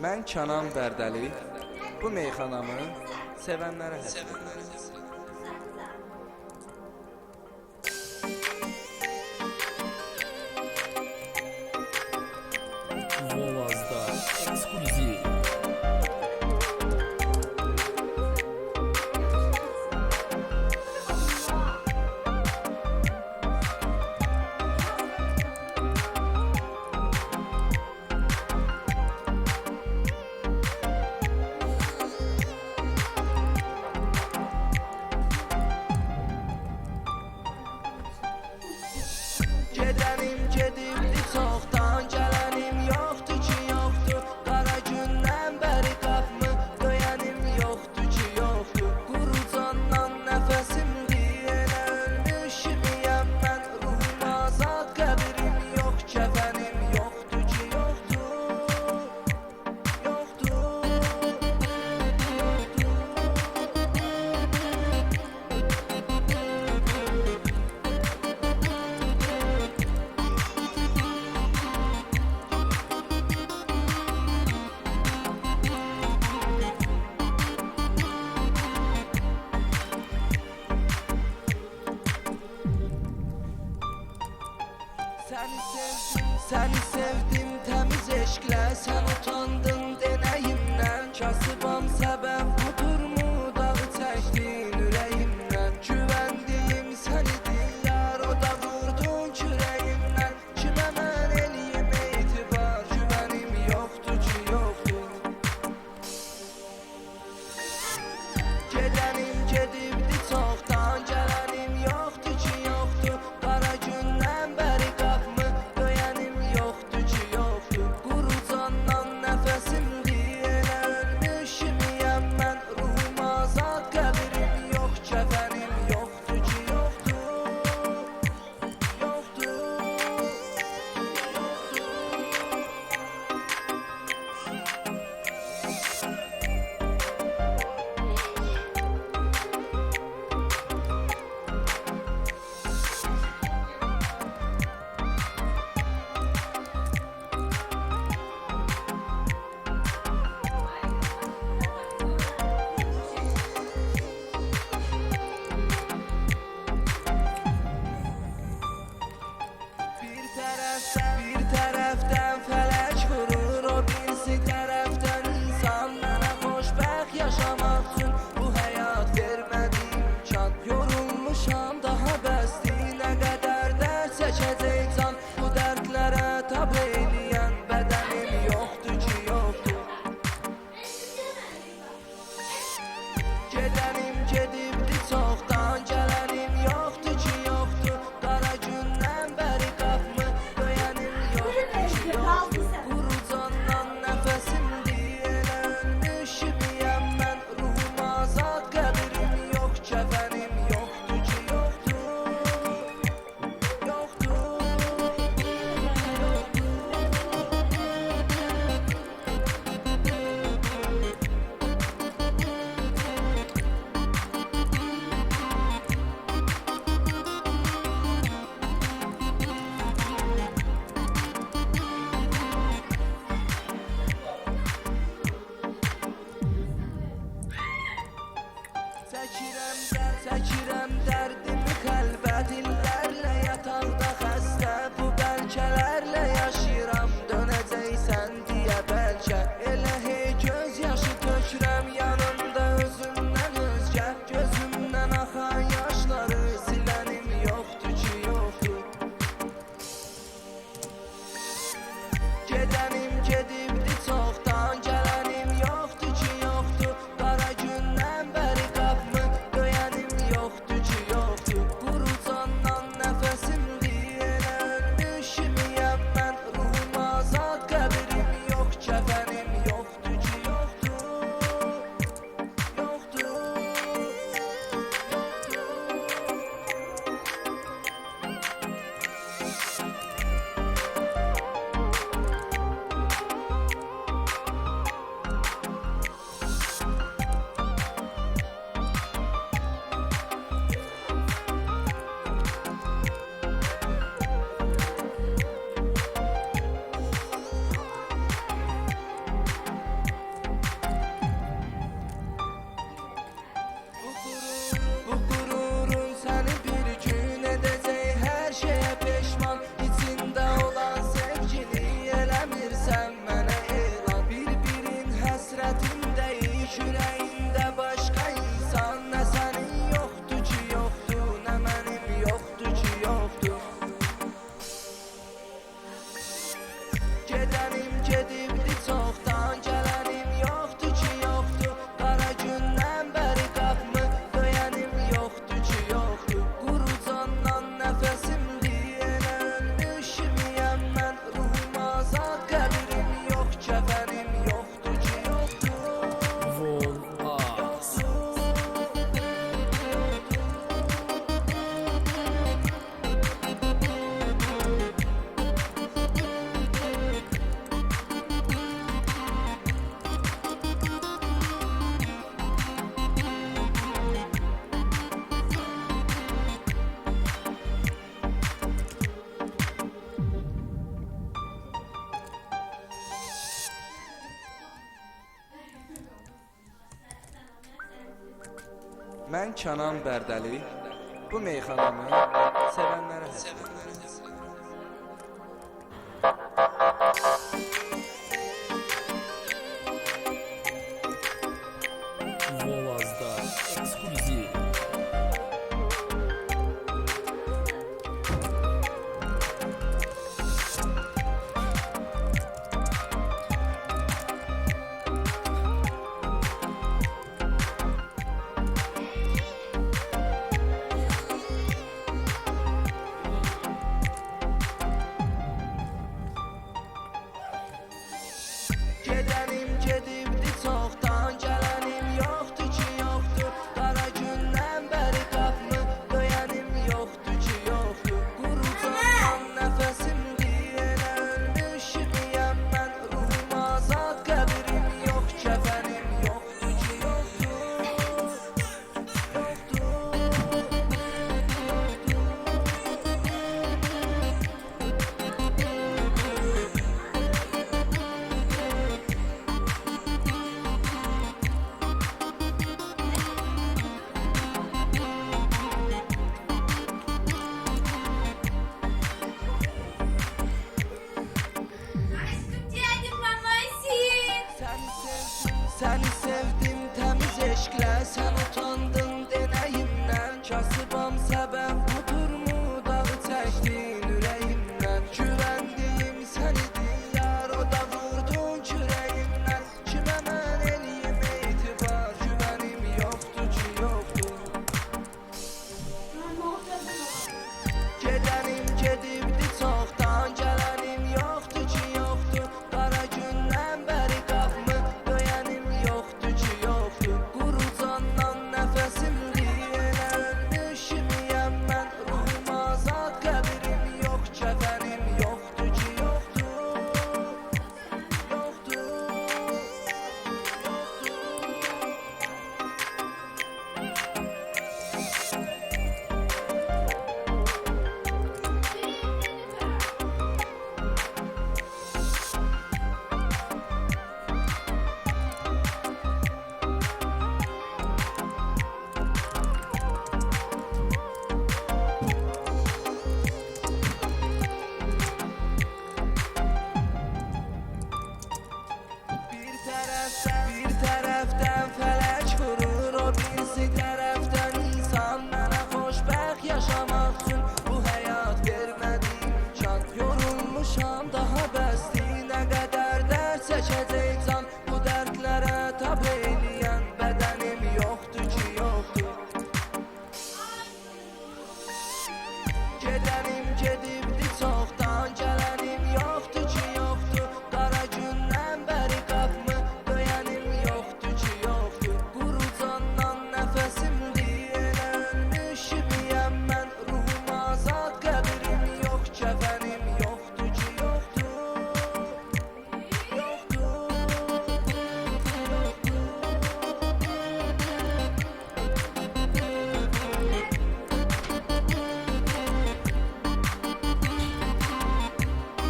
Mən Kənan Bərdəli, bu meyxanamı sevənlərə həsr edirəm. Volazda ekskluziv. Gedənim gedibdi çoxdan, gələnim yoxdur ki yoxdur. Qara gündən bəri qapımı döyənim yoxdur ki yoxdur. Quru candan nəfəsimdir, elə ölmüş kimiyəm mən. Ruhum azad, qəbrim yox, kəfənim yoxdur ki yoxdur. Səni sevdim təmiz eşqlə, sən utandın denəyimdən. Kasıbam səbəb buturmu, dağı çəkdin ürəyimdən. Güvəndiyim sən idin yar, o da vurdun kürəyimdən. Kimə mən eləyim etibar, güvənim yoxdur ki yoxdur. Gedənim gedibdi çoxdan, gələnim yoxdur ki yoxdur. Qara gündən bəri qapımı döyənim yoxdur ki yoxdur. Quru candan nəfəsimdir, elə ölmüş kimiyəm mən. Ruhum azad, qəbrim yox, kəfənim yoxdur ki yoxdur. Bir tərəfdən fələk vurur, o birisi tərəfdən insan. Mənə xoşbəxt yaşamaq üçün bu həyat vermədi imkan. Yorulmuşam, daha bəsdir, nə qədər dərd çəkəcək can. Bu dərdlərə tab eləyən bədənim yoxdur ki yoxdur. Gedənim gedibdi çoxdan, gələnim yoxdur ki yoxdur. Qara gündən bəri qapımı döyənim yoxdur ki yoxdur. Quru candan nəfəsimdir, elə ölmüş kimiyəm mən. Ruhum azad, qəbrim yox, kəfənim yoxdur ki yoxdur. Çəkirəm dərdimi qəlbə, dillərlə yataqda xəstə. Bu bəlkələrlə yaşayıram, dönəcəksən deyə bəlkə. Elə hey göz yaşı tökürəm yanımda özümdən özgə. Gözümdən axan yaşları silənim yoxdur ki yoxdur. Gedənim gedibdi çoxdan, gələnim yoxdur ki yoxdur. Qara gündən bəri qapımı döyənim yoxdur ki yoxdur. Quru candan nəfəsimdir, elə ölmüş kimiyəm mən. Ruhum azad, qəbrim yox, kəfənim yoxdur ki yoxdur. Mən Kənan Bərdəli. Bu meyxanamı sevənlərə həsr. Vovazda ekskluziv. Gedənim gedibdi çoxdan, gələnim yoxdur ki yoxdur. Qara gündən bəri qapımı döyənim yoxdur ki yoxdur. Qurucandan nəfəsimdir, elə ölmüşümyəm mən. Ruhum azad, qəbrim yox, kəfənim yoxdur ki yoxdur. Səni sevdim təmiz eşqlə, sən utandın denəyimdən. Kasıbam səbəb oturmu dağı çəkdin ürəyimdən. Güvəndiyim sən idin yar, o da vurdun kürəyimdən. Kimə mən eləyim etibar, güvənim yoxdur ki yoxdur. Gedənim gedibdi çoxdan, gələnim yoxdur ki yoxdur. Qara gündən bəri qapımı döyənim yoxdur ki yoxdur. Qurucandan nəfəsimdir, elə ölmüşümyəm mən. Ruhum azad, qəbrim yox, kəfənim yoxdur ki yoxdur. Yoxdur. Bir tərəfdən fələk vurur, o birisi tərəfdən insan. Mənə xoşbəxt yaşamaq üçün bu həyat vermədi imkan. Yorulmuşam, daha bəsdir.